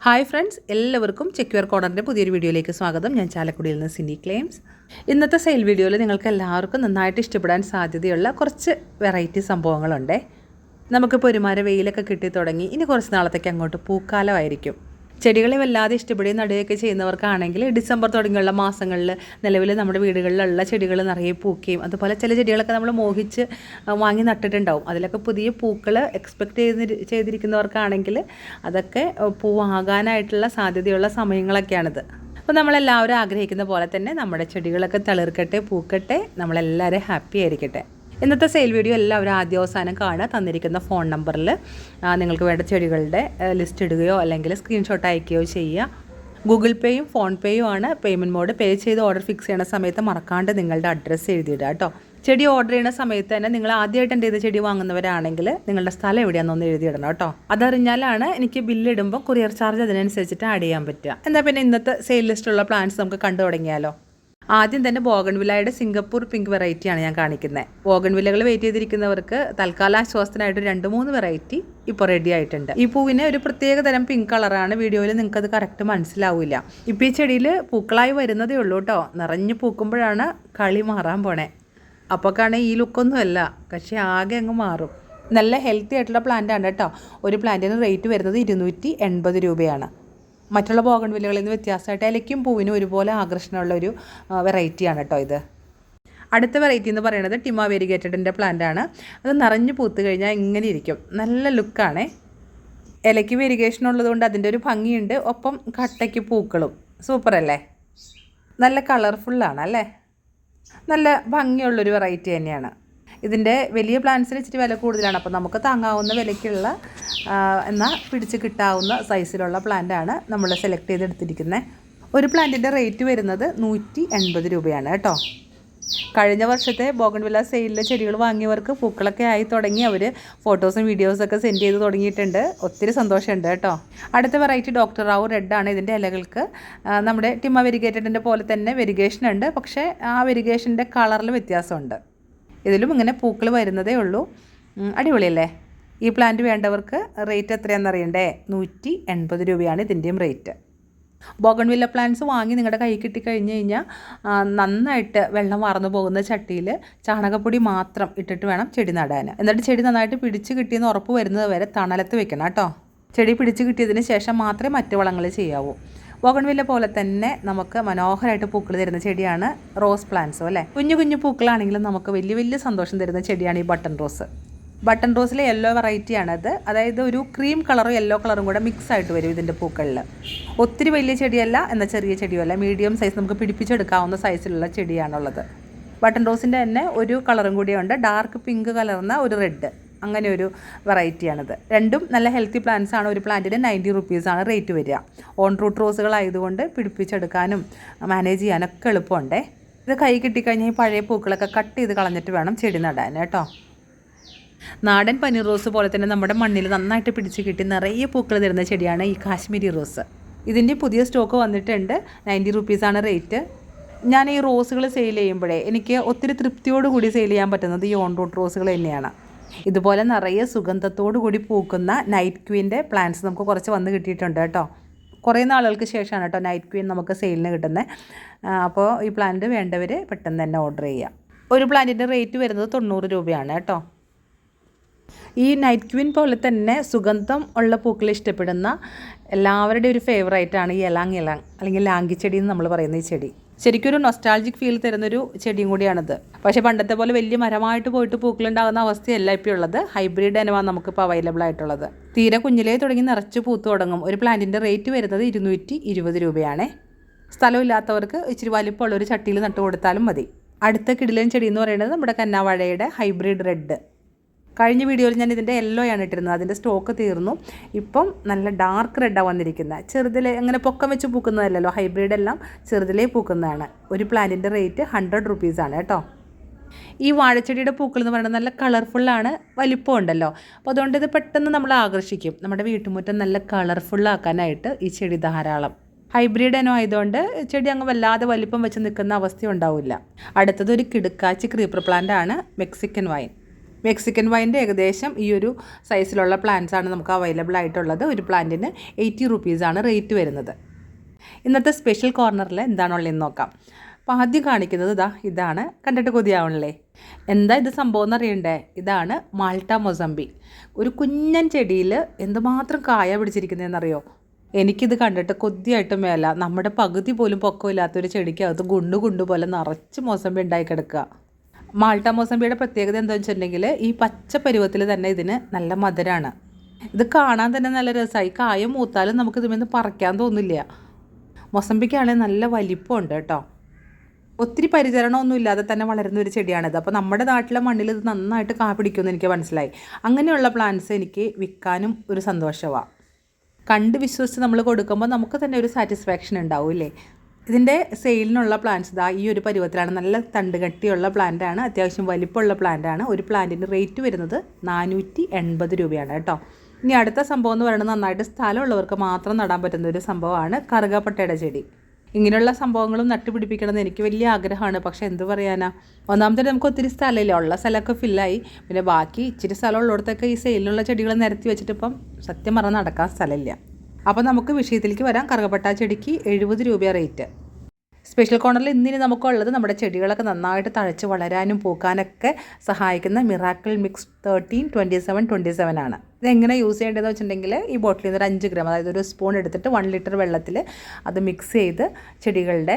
Hi friends, എല്ലാവർക്കും ചെക്യുവർ കോർണറിൻ്റെ പുതിയൊരു വീഡിയോയിലേക്ക് സ്വാഗതം. ഞാൻ ചാലക്കുടിയിൽ നിന്ന് സിനി ക്ലെയിംസ്. ഇന്നത്തെ സെയിൽ വീഡിയോയിൽ നിങ്ങൾക്ക് എല്ലാവർക്കും നന്നായിട്ട് ഇഷ്ടപ്പെടാൻ സാധ്യതയുള്ള കുറച്ച് വെറൈറ്റി സംഭവങ്ങളുണ്ട്. നമുക്കിപ്പോൾ ഒരുമാതിരി വെയിലൊക്കെ കിട്ടി തുടങ്ങി. ഇനി കുറച്ച് നാളത്തേക്ക് അങ്ങോട്ട് പൂക്കാലമായിരിക്കും. ചെടികളെ വല്ലാതെ ഇഷ്ടപ്പെടുകയും നടുകയൊക്കെ ചെയ്യുന്നവർക്കാണെങ്കിൽ ഡിസംബർ തുടങ്ങിയുള്ള മാസങ്ങളിൽ നിലവിൽ നമ്മുടെ വീടുകളിലുള്ള ചെടികൾ നിറയെ പൂക്കുകയും അതുപോലെ ചില ചെടികളൊക്കെ നമ്മൾ മോഹിച്ച് വാങ്ങി നട്ടിട്ടുണ്ടാവും. അതിലൊക്കെ പുതിയ പൂക്കൾ എക്സ്പെക്റ്റ് ചെയ്തിരിക്കുന്നവർക്കാണെങ്കിൽ അതൊക്കെ പൂവാകാനായിട്ടുള്ള സാധ്യതയുള്ള സമയങ്ങളൊക്കെയാണിത്. അപ്പോൾ നമ്മളെല്ലാവരും ആഗ്രഹിക്കുന്ന പോലെ തന്നെ നമ്മുടെ ചെടികളൊക്കെ തളിർക്കട്ടെ, പൂക്കട്ടെ, നമ്മളെല്ലാവരും ഹാപ്പി ആയിരിക്കട്ടെ. ഇന്നത്തെ സെയിൽ വീഡിയോ എല്ലാവരും ആദ്യ അവസാനം കാണുക. തന്നിരിക്കുന്ന ഫോൺ നമ്പറിൽ നിങ്ങൾക്ക് വേണ്ട ചെടികളുടെ ലിസ്റ്റ് ഇടുകയോ അല്ലെങ്കിൽ സ്ക്രീൻഷോട്ട് അയക്കുകയോ ചെയ്യുക. ഗൂഗിൾ പേയും ഫോൺ പേയും ആണ് പേയ്മെൻറ്റ് മോഡ്. പേ ചെയ്ത് ഓർഡർ ഫിക്സ് ചെയ്യുന്ന സമയത്ത് മറക്കാണ്ട് നിങ്ങളുടെ അഡ്രസ്സ് എഴുതിയിടുക കേട്ടോ. ചെടി ഓർഡർ ചെയ്യുന്ന സമയത്ത് തന്നെ നിങ്ങൾ ആദ്യമായിട്ട് എൻ്റെ ചെടി വാങ്ങുന്നവരാണെങ്കിൽ നിങ്ങളുടെ സ്ഥലം എവിടെയാണെന്നൊന്ന് എഴുതിയിടണം കേട്ടോ. അതറിഞ്ഞാലാണ് എനിക്ക് ബില്ലിടുമ്പോൾ കൊറിയർ ചാർജ് അതിനനുസരിച്ചിട്ട് ആഡ് ചെയ്യാൻ പറ്റുക. എന്നാൽ പിന്നെ ഇന്നത്തെ സെയിൽ ലിസ്റ്റുള്ള പ്ലാന്റ്സ് നമുക്ക് കണ്ടു തുടങ്ങിയാലോ. ആദ്യം തന്നെ ബോഗൺവില്ലയുടെ സിംഗപ്പൂർ പിങ്ക് വെറൈറ്റിയാണ് ഞാൻ കാണിക്കുന്നത്. ബോഗൺവില്ലകൾ വെയിറ്റ് ചെയ്തിരിക്കുന്നവർക്ക് തൽക്കാല ആശ്വാസത്തിനായിട്ട് 2-3 വെറൈറ്റി ഇപ്പോൾ റെഡി ആയിട്ടുണ്ട്. ഈ പൂവിന് ഒരു പ്രത്യേക തരം പിങ്ക് കളറാണ്. വീഡിയോയിൽ നിങ്ങൾക്കത് കറക്റ്റ് മനസ്സിലാവില്ല. ഇപ്പോൾ ഈ ചെടിയിൽ പൂക്കളായി വരുന്നതേ ഉള്ളൂ കേട്ടോ. നിറഞ്ഞു പൂക്കുമ്പോഴാണ് കളി മാറാൻ പോണേ. അപ്പോൾ കാണാൻ ഈ ലുക്കൊന്നുമല്ല, പക്ഷേ ആകെ അങ്ങ് മാറും. നല്ല ഹെൽത്തി ആയിട്ടുള്ള പ്ലാന്റാണ് കേട്ടോ. ഒരു പ്ലാന്റിന് റേറ്റ് വരുന്നത് 280 രൂപയാണ്. മറ്റുള്ള ബോഗൺവില്ലകളിൽ നിന്ന് വ്യത്യാസമായിട്ട് ഇലയ്ക്കും പൂവിനും ഒരുപോലെ ആകർഷണമുള്ളൊരു വെറൈറ്റിയാണ് കേട്ടോ ഇത്. അടുത്ത വെറൈറ്റി എന്ന് പറയുന്നത് ടിമ വെരിഗേറ്റഡിൻ്റെ പ്ലാന്റാണ്. അത് നിറഞ്ഞു പൂത്ത് കഴിഞ്ഞാൽ ഇങ്ങനെ ഇരിക്കും. നല്ല ലുക്കാണേ. ഇലയ്ക്ക് വെരിഗേഷൻ ഉള്ളതുകൊണ്ട് അതിൻ്റെ ഒരു ഭംഗിയുണ്ട്, ഒപ്പം കട്ടയ്ക്ക് പൂക്കളും. സൂപ്പറല്ലേ? നല്ല കളർഫുള്ളാണ് അല്ലേ? നല്ല ഭംഗിയുള്ളൊരു വെറൈറ്റി തന്നെയാണ്. ഇതിൻ്റെ വലിയ പ്ലാന്റ്സിന് ഇച്ചിരി വില കൂടുതലാണ്. അപ്പോൾ നമുക്ക് താങ്ങാവുന്ന വിലയ്ക്കുള്ള എന്നാൽ പിടിച്ച് കിട്ടാവുന്ന സൈസിലുള്ള പ്ലാന്റാണ് നമ്മൾ സെലക്ട് ചെയ്തെടുത്തിരിക്കുന്നത്. ഒരു പ്ലാന്റിൻ്റെ റേറ്റ് വരുന്നത് 180 രൂപയാണ് കേട്ടോ. കഴിഞ്ഞ വർഷത്തെ ബോഗൺവില്ല സെയിലിലെ ചെടികൾ വാങ്ങിയവർക്ക് പൂക്കളൊക്കെ ആയി തുടങ്ങി. അവർ ഫോട്ടോസും വീഡിയോസൊക്കെ സെൻഡ് ചെയ്ത് തുടങ്ങിയിട്ടുണ്ട്. ഒത്തിരി സന്തോഷമുണ്ട് കേട്ടോ. അടുത്ത വെറൈറ്റി ഡോക്ടർ റാവു റെഡാണ്. ഇതിൻ്റെ ഇലകൾക്ക് നമ്മുടെ ടിമ വെരിഗേറ്റഡിൻ്റെ പോലെ തന്നെ വെരിഗേഷൻ ഉണ്ട്, പക്ഷേ ആ വെരിഗേഷൻ്റെ കളറിൽ വ്യത്യാസമുണ്ട്. ഇതിലും ഇങ്ങനെ പൂക്കൾ വരുന്നതേ ഉള്ളൂ. അടിപൊളിയല്ലേ? ഈ പ്ലാന്റ് വേണ്ടവർക്ക് റേറ്റ് എത്രയാണെന്നറിയണ്ടേ? 180 രൂപയാണ് ഇതിൻ്റെയും റേറ്റ്. ബോഗൺവില്ല പ്ലാന്റ്സ് വാങ്ങി നിങ്ങളുടെ കൈ കിട്ടിക്കഴിഞ്ഞ് കഴിഞ്ഞാൽ നന്നായിട്ട് വെള്ളം വാർന്നു പോകുന്ന ചട്ടിയിൽ ചാണകപ്പൊടി മാത്രം ഇട്ടിട്ട് വേണം ചെടി നടാൻ. എന്നിട്ട് ചെടി നന്നായിട്ട് പിടിച്ച് കിട്ടിയെന്ന് ഉറപ്പ് വരുന്നത് വരെ തണലത്ത് വെക്കണം കേട്ടോ. ചെടി പിടിച്ച് കിട്ടിയതിന് ശേഷം മാത്രമേ മറ്റു വളങ്ങൾ ചെയ്യാവൂ. ബോഗൺവില്ല പോലെ തന്നെ നമുക്ക് മനോഹരമായിട്ട് പൂക്കൾ തരുന്ന ചെടിയാണ് റോസ് പ്ലാന്റ്സും അല്ലേ. കുഞ്ഞു കുഞ്ഞു പൂക്കളാണെങ്കിലും നമുക്ക് വലിയ വലിയ സന്തോഷം തരുന്ന ചെടിയാണ് ഈ ബട്ടൺ റോസ്. ബട്ടൺ റോസിലെ യെല്ലോ വെറൈറ്റിയാണത്. അതായത് ഒരു ക്രീം കളറും യെല്ലോ കളറും കൂടെ മിക്സ് ആയിട്ട് വരും ഇതിൻ്റെ പൂക്കളിൽ. ഒത്തിരി വലിയ ചെടിയല്ല, എന്നാൽ ചെറിയ ചെടിയല്ല, മീഡിയം സൈസ്, നമുക്ക് പിടിപ്പിച്ചെടുക്കാവുന്ന സൈസിലുള്ള ചെടിയാണുള്ളത്. ബട്ടൺ റോസിൻ്റെ തന്നെ ഒരു കളറും കൂടിയുണ്ട്, ഡാർക്ക് പിങ്ക് കലർന്ന ഒരു റെഡ്. അങ്ങനെ ഒരു വെറൈറ്റിയാണിത്. രണ്ടും നല്ല ഹെൽത്തി പ്ലാന്റ്സ് ആണ്. ഒരു പ്ലാന്റിന് 90 റുപ്പീസാണ് റേറ്റ് വരിക. ഓൺ റൂട്ട് റോസുകളായതുകൊണ്ട് പിടിപ്പിച്ചെടുക്കാനും മാനേജ് ചെയ്യാനൊക്കെ എളുപ്പമുണ്ടേ. ഇത് കൈ കിട്ടിക്കഴിഞ്ഞാൽ ഈ പഴയ പൂക്കളൊക്കെ കട്ട് ചെയ്ത് കളഞ്ഞിട്ട് വേണം ചെടി നടാൻ കേട്ടോ. നാടൻ പനീർ റോസ് പോലെ തന്നെ നമ്മുടെ മണ്ണിൽ നന്നായിട്ട് പിടിച്ച് കിട്ടി നിറയെ പൂക്കൾ തരുന്ന ചെടിയാണ് ഈ കാശ്മീരി റോസ്. ഇതിൻ്റെ പുതിയ സ്റ്റോക്ക് വന്നിട്ടുണ്ട്. 90 റുപ്പീസാണ് റേറ്റ്. ഞാൻ ഈ റോസുകൾ സെയിൽ ചെയ്യുമ്പോഴേ എനിക്ക് ഒത്തിരി തൃപ്തിയോടുകൂടി സെയിൽ ചെയ്യാൻ പറ്റുന്നത് ഈ ഓൺ റൂട്ട് റോസുകൾ തന്നെയാണ്. ഇതുപോലെ നിറയെ സുഗന്ധത്തോടു കൂടി പൂക്കുന്ന നൈറ്റ് ക്വീൻ്റെ പ്ലാന്റ്സ് നമുക്ക് കുറച്ച് വന്ന് കിട്ടിയിട്ടുണ്ട് കേട്ടോ. കുറേ നാളുകൾക്ക് ശേഷമാണ് കേട്ടോ നൈറ്റ് ക്വീൻ നമുക്ക് സെയിലിന് കിട്ടുന്നത്. അപ്പോൾ ഈ പ്ലാന്റ് വേണ്ടവർ പെട്ടെന്ന് തന്നെ ഓർഡർ ചെയ്യാം. ഒരു പ്ലാന്റിൻ്റെ റേറ്റ് വരുന്നത് 90 രൂപയാണ് കേട്ടോ. ഈ നൈറ്റ് ക്വീൻ പോലെ തന്നെ സുഗന്ധം ഉള്ള പൂക്കൾ ഇഷ്ടപ്പെടുന്ന എല്ലാവരുടെയും ഒരു ഫേവറേറ്റാണ് ഈ എലാങ് അല്ലെങ്കിൽ ലാങ്കിച്ചെടി എന്ന് നമ്മൾ പറയുന്ന ഈ ചെടി. ശരിക്കും ഒരു നൊസ്റ്റാൾജിക് ഫീൽ തരുന്നൊരു ചെടിയും കൂടിയാണിത്. പക്ഷേ പണ്ടത്തെ പോലെ വലിയ മരമായിട്ട് പോയിട്ട് പൂക്കളുണ്ടാകുന്ന അവസ്ഥയല്ല ഇപ്പോൾ ഉള്ളത്. ഹൈബ്രിഡ് ഇനമാണ് നമുക്കിപ്പോൾ അവൈലബിൾ ആയിട്ടുള്ളത്. തീരെ കുഞ്ഞിലേ തുടങ്ങി നിറച്ച് പൂത്ത് തുടങ്ങും. ഒരു പ്ലാന്റിൻ്റെ റേറ്റ് വരുന്നത് 220 രൂപയാണേ. സ്ഥലമില്ലാത്തവർക്ക് ഇച്ചിരി വലിപ്പമുള്ളൊരു ചട്ടിയിൽ നട്ടു കൊടുത്താലും മതി. അടുത്ത കിടിലൻ ചെടി എന്ന് പറയുന്നത് നമ്മുടെ കന്നാവാഴയുടെ ഹൈബ്രിഡ് റെഡ്. കഴിഞ്ഞ വീഡിയോയിൽ ഞാൻ ഇതിൻ്റെ യെല്ലോ ആണ് ഇട്ടിരുന്നത്. അതിൻ്റെ സ്റ്റോക്ക് തീർന്നു. ഇപ്പം നല്ല ഡാർക്ക് റെഡാണ് വന്നിരിക്കുന്നത്. ചെറുതിലെ അങ്ങനെ പൊക്കം വെച്ച് പൂക്കുന്നതല്ലല്ലോ, ഹൈബ്രിഡ് എല്ലാം ചെറുതിലേ പൂക്കുന്നതാണ്. ഒരു പ്ലാന്റിൻ്റെ റേറ്റ് 100 റുപ്പീസാണ് കേട്ടോ. ഈ വാഴച്ചെടിയുടെ പൂക്കൾ എന്ന് പറയുന്നത് നല്ല കളർഫുള്ളാണ്, വലിപ്പം ഉണ്ടല്ലോ. അപ്പോൾ അതുകൊണ്ട് ഇത് പെട്ടെന്ന് നമ്മൾ ആകർഷിക്കും. നമ്മുടെ വീട്ടുമുറ്റം നല്ല കളർഫുള്ളാക്കാനായിട്ട് ഈ ചെടി ധാരാളം. ഹൈബ്രിഡ് ഇനം ആയതുകൊണ്ട് ചെടി അങ്ങ് വല്ലാതെ വലിപ്പം വെച്ച് നിൽക്കുന്ന അവസ്ഥ ഉണ്ടാവില്ല. അടുത്തത് ഒരു കിടുക്കാച്ചി ക്രീപ്പർ പ്ലാന്റ് ആണ്, മെക്സിക്കൻ വൈൻ. മെക്സിക്കൻ വൈൻ്റെ ഏകദേശം ഈ ഒരു സൈസിലുള്ള പ്ലാന്റ്സ് ആണ് നമുക്ക് അവൈലബിൾ ആയിട്ടുള്ളത്. ഒരു പ്ലാന്റിന് 80 റുപ്പീസാണ് റേറ്റ് വരുന്നത്. ഇന്നത്തെ സ്പെഷ്യൽ കോർണറിൽ എന്താണുള്ളതെന്ന് നോക്കാം. അപ്പോൾ ആദ്യം കാണിക്കുന്നത് ഇതാണ്. കണ്ടിട്ട് കൊതിയാവണല്ലേ? എന്താ ഇത് സംഭവം എന്നറിയണ്ടേ? ഇതാണ് മാൾട്ട മൊസംബി. ഒരു കുഞ്ഞൻ ചെടിയിൽ എന്തുമാത്രം കായ പിടിച്ചിരിക്കുന്നതെന്നറിയോ? എനിക്കിത് കണ്ടിട്ട് കൊതിയായിട്ട് മേല. നമ്മുടെ പകുതി പോലും പൊക്കമില്ലാത്തൊരു ചെടിക്കകത്ത് ഗുണ്ടു പോലെ നിറച്ച് മൊസംബി ഉണ്ടായി കിടക്കുക. മാൾട്ട മൊസംബിയുടെ പ്രത്യേകത എന്താണെന്ന് വെച്ചിട്ടുണ്ടെങ്കിൽ ഈ പച്ച പരുവത്തിൽ തന്നെ ഇതിന് നല്ല മധുരമാണ്. ഇത് കാണാൻ തന്നെ നല്ല രസമായി. കായ മൂത്താലും നമുക്ക് ഇതിൽ പറിക്കാൻ തോന്നില്ല. മൊസംബിക്കാണെങ്കിൽ നല്ല വലിപ്പമുണ്ട് കേട്ടോ. ഒത്തിരി പരിചരണമൊന്നും ഇല്ലാതെ തന്നെ വളരുന്ന ഒരു ചെടിയാണിത്. അപ്പോൾ നമ്മുടെ നാട്ടിലെ മണ്ണിൽ ഇത് നന്നായിട്ട് കാ പിടിക്കുമെന്ന് എനിക്ക് മനസ്സിലായി. അങ്ങനെയുള്ള പ്ലാന്റ്സ് എനിക്ക് വിൽക്കാനും ഒരു സന്തോഷമാണ്. കണ്ട് വിശ്വസിച്ച് നമ്മൾ കൊടുക്കുമ്പോൾ നമുക്ക് തന്നെ ഒരു സാറ്റിസ്ഫാക്ഷൻ ഉണ്ടാവില്ലേ? ഇതിൻ്റെ സെയിലിനുള്ള പ്ലാന്റ്സ് ഈ ഒരു പരുവത്തിലാണ്. നല്ല തണ്ട് കട്ടിയുള്ള പ്ലാന്റാണ്, അത്യാവശ്യം വലിപ്പമുള്ള പ്ലാന്റാണ്. ഒരു പ്ലാന്റിന് റേറ്റ് വരുന്നത് 480 രൂപയാണ് കേട്ടോ. ഇനി അടുത്ത സംഭവം എന്ന് പറയുന്നത് നന്നായിട്ട് സ്ഥലമുള്ളവർക്ക് മാത്രം നടാൻ പറ്റുന്ന ഒരു സംഭവമാണ് കറുകപ്പട്ടയുടെ ചെടി. ഇങ്ങനെയുള്ള സംഭവങ്ങളും നട്ടുപിടിപ്പിക്കണമെന്ന് എനിക്ക് വലിയ ആഗ്രഹമാണ്. പക്ഷേ എന്ത് പറയാനാ, ഒന്നാമത്തെ നമുക്ക് ഒത്തിരി സ്ഥലമില്ല. ഉള്ള സ്ഥലമൊക്കെ ഫില്ലായി. പിന്നെ ബാക്കി ഇച്ചിരി സ്ഥലമുള്ളിടത്തൊക്കെ ഈ സെയിലിനുള്ള ചെടികൾ നിരത്തി വെച്ചിട്ട് ഇപ്പം സത്യം പറഞ്ഞാൽ നടക്കാൻ സ്ഥലമില്ല. അപ്പോൾ നമുക്ക് വിഷയത്തിലേക്ക് വരാം. കറുകപ്പട്ട ചെടിക്ക് 70 രൂപയാണ് റേറ്റ്. സ്പെഷ്യൽ കോർണറിൽ ഇന്നിനി നമുക്കുള്ളത് നമ്മുടെ ചെടികളൊക്കെ നന്നായിട്ട് തഴച്ച് വളരാനും പൂക്കാനൊക്കെ സഹായിക്കുന്ന മിറാക്കിൾ മിക്സ് 13-27-27 ആണ്. ഇതെങ്ങനെ യൂസ് ചെയ്യേണ്ടതെന്ന് വെച്ചിട്ടുണ്ടെങ്കിൽ ഈ ബോട്ടിലിൽ നിന്ന് ഒരു 5 ഗ്രാം, അതായത് ഒരു സ്പൂൺ എടുത്തിട്ട് 1 ലിറ്റർ വെള്ളത്തിൽ അത് മിക്സ് ചെയ്ത് ചെടികളുടെ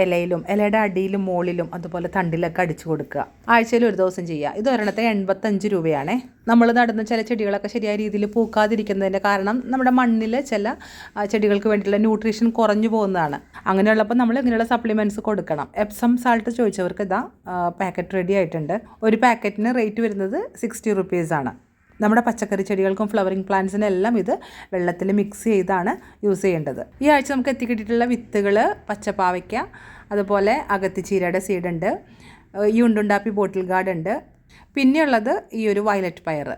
ഇലയിലും ഇലയുടെ അടിയിലും മുകളിലും അതുപോലെ തണ്ടിലൊക്കെ അടിച്ചു കൊടുക്കുക. ആഴ്ചയിൽ ഒരു ദിവസം ചെയ്യുക. ഇത് ഒരെണ്ണത്തിന് 85 രൂപയാണേ. നമ്മൾ നടുന്ന ചില ചെടികളൊക്കെ ശരിയായ രീതിയിൽ പൂക്കാതിരിക്കുന്നതിൻ്റെ കാരണം നമ്മുടെ മണ്ണിൽ ചില ചെടികൾക്ക് വേണ്ടിയിട്ടുള്ള ന്യൂട്രീഷൻ കുറഞ്ഞു പോകുന്നതാണ്. അങ്ങനെയുള്ളപ്പോൾ നമ്മൾ ഇങ്ങനെയുള്ള സപ്ലിമെൻറ്റ്സ് കൊടുക്കണം. എപ്സം സാൾട്ട് ചോദിച്ചവർക്ക് പാക്കറ്റ് റെഡി ആയിട്ടുണ്ട്. ഒരു പാക്കറ്റിന് റേറ്റ് വരുന്നത് 60 റുപ്പീസാണ്. നമ്മുടെ പച്ചക്കറി ചെടികൾക്കും ഫ്ലവറിങ് പ്ലാന്റ്സിനെല്ലാം ഇത് വെള്ളത്തിൽ മിക്സ് ചെയ്താണ് യൂസ് ചെയ്യേണ്ടത്. ഈ ആഴ്ച നമുക്ക് എത്തിക്കിട്ടിട്ടുള്ള വിത്തുകൾ പച്ചപ്പാവയ്ക്ക, അതുപോലെ അകത്തിച്ചീരയുടെ സീഡുണ്ട്, ഈ ഉണ്ടുണ്ടാപ്പി ബോട്ടിൽ ഗാർഡ് ഉണ്ട്, പിന്നെയുള്ളത് ഈ ഒരു വയലറ്റ് പയർ.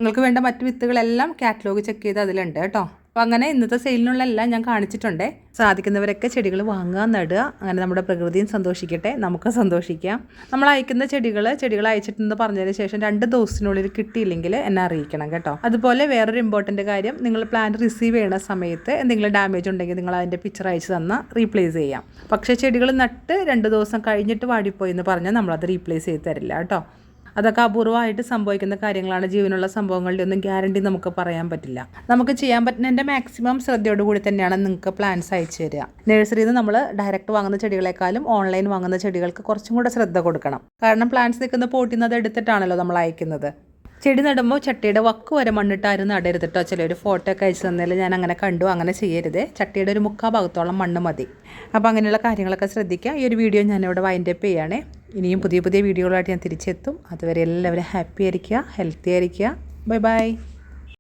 നിങ്ങൾക്ക് വേണ്ട മറ്റ് വിത്തുകളെല്ലാം കാറ്റലോഗ് ചെക്ക് ചെയ്ത് അതിലുണ്ട് കേട്ടോ. അപ്പോൾ അങ്ങനെ ഇന്നത്തെ സെയിലിനുള്ള എല്ലാം ഞാൻ കാണിച്ചിട്ടുണ്ട്. സാധിക്കുന്നവരൊക്കെ ചെടികൾ വാങ്ങുക, നടുക. അങ്ങനെ നമ്മുടെ പ്രകൃതിയും സന്തോഷിക്കട്ടെ, നമുക്ക് സന്തോഷിക്കാം. നമ്മൾ അയക്കുന്ന ചെടികൾ അയച്ചിട്ടെന്ന് പറഞ്ഞതിന് ശേഷം 2 ദിവസത്തിനുള്ളിൽ കിട്ടിയില്ലെങ്കിൽ എന്നെ അറിയിക്കണം കേട്ടോ. അതുപോലെ വേറൊരു ഇമ്പോർട്ടൻ്റ് കാര്യം, നിങ്ങൾ പ്ലാന്റ് റിസീവ് ചെയ്യുന്ന സമയത്ത് എന്തെങ്കിലും ഡാമേജ് ഉണ്ടെങ്കിൽ നിങ്ങൾ അതിൻ്റെ പിക്ചർ അയച്ച് തന്നാൽ റീപ്ലേസ് ചെയ്യാം. പക്ഷേ ചെടികൾ നട്ട് 2 ദിവസം കഴിഞ്ഞിട്ട് വാടിപ്പോയി എന്ന് പറഞ്ഞാൽ നമ്മളത് റീപ്ലേസ് ചെയ്ത് തരില്ല കേട്ടോ. അതൊക്കെ അപൂർവമായിട്ട് സംഭവിക്കുന്ന കാര്യങ്ങളാണ്. ജീവനുള്ള സംഭവങ്ങളുടെ ഒന്നും ഗ്യാരണ്ടി നമുക്ക് പറയാൻ പറ്റില്ല. നമുക്ക് ചെയ്യാൻ പറ്റുന്നതിൻ്റെ മാക്സിമം ശ്രദ്ധയോടുകൂടി തന്നെയാണ് നിങ്ങൾക്ക് പ്ലാന്റ്സ് അയച്ചു തരിക. നഴ്സറിയിൽ നിന്ന് നമ്മൾ ഡയറക്റ്റ് വാങ്ങുന്ന ചെടികളെക്കാളും ഓൺലൈൻ വാങ്ങുന്ന ചെടികൾക്ക് കുറച്ചും കൂടെ ശ്രദ്ധ കൊടുക്കണം. കാരണം പ്ലാന്റ്സ് നിൽക്കുന്ന പോട്ടിൽ നിന്ന് അത് എടുത്തിട്ടാണല്ലോ നമ്മൾ അയക്കുന്നത്. ചെടി നടുമ്പോൾ ചട്ടിയുടെ വക്ക് വരെ മണ്ണിട്ടാരും നടരുത് കേട്ടോ. ചിലർ ഫോട്ടോ ഒക്കെ അയച്ചു തന്നതിൽ ഞാൻ അങ്ങനെ കണ്ടു. അങ്ങനെ ചെയ്യരുത്. ചട്ടിയുടെ ഒരു 3/4 ഭാഗത്തോളം മണ്ണ് മതി. അപ്പോൾ അങ്ങനെയുള്ള കാര്യങ്ങളൊക്കെ ശ്രദ്ധിക്കുക. ഈ ഒരു വീഡിയോ ഞാനിവിടെ വൈൻഡ് അപ്പ് ചെയ്യുകയാണേ. ഇനിയും പുതിയ വീഡിയോകളായിട്ട് ഞാൻ തിരിച്ചെത്തും. അതുവരെ എല്ലാവരും ഹാപ്പി ആയിരിക്കുക, ഹെൽത്തി ആയിരിക്കുക. Bye bye.